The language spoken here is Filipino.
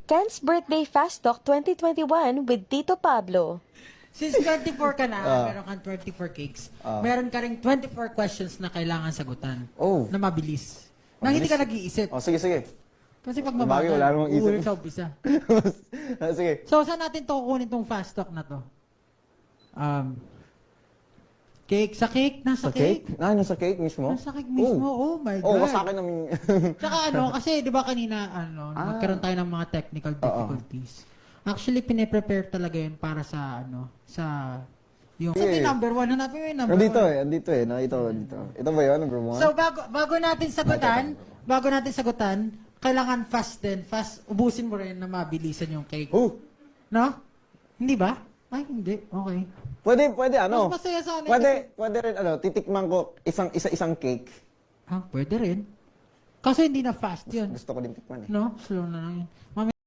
Ken's Birthday Fast Talk 2021 with Tito Pablo. Since 24 ka na, meron kang 24 cakes, meron ka rin 24 questions na kailangan sagutan. Oh. Na mabilis. Na hindi ka nag-iisip. Oh, sige, sige. Kasi pag Bagay, wala namang mabagal, isip. uulit sa umpisa. Sige. So, saan natin to kukunin tong fast talk na to? Cake sa cake? Nasa Sa cake? cake? Nasa cake mismo? Nasa cake mismo? Oh, my Oh, God. sa akin namin. Tsaka kasi di ba kanina, magkaroon tayo ng mga technical difficulties. Actually, pine-prepare talaga yun para sa, yung... Sabi number one, hanapin mo yung number Andito one. andito eh. Ito. Ito ba yun, number 1? So, bago natin sagutan, kailangan fast din. Fast, ubusin mo rin na mabilisan yung cake. Oh! No? Hindi ba? Ay, hindi. Okay. Pwede ano? Mas masaya sana. Pwede rin titikman ko isang cake. Pwede rin. Kasi hindi na fast yun. Gusto ko din tikman eh. No? Slow na lang yun.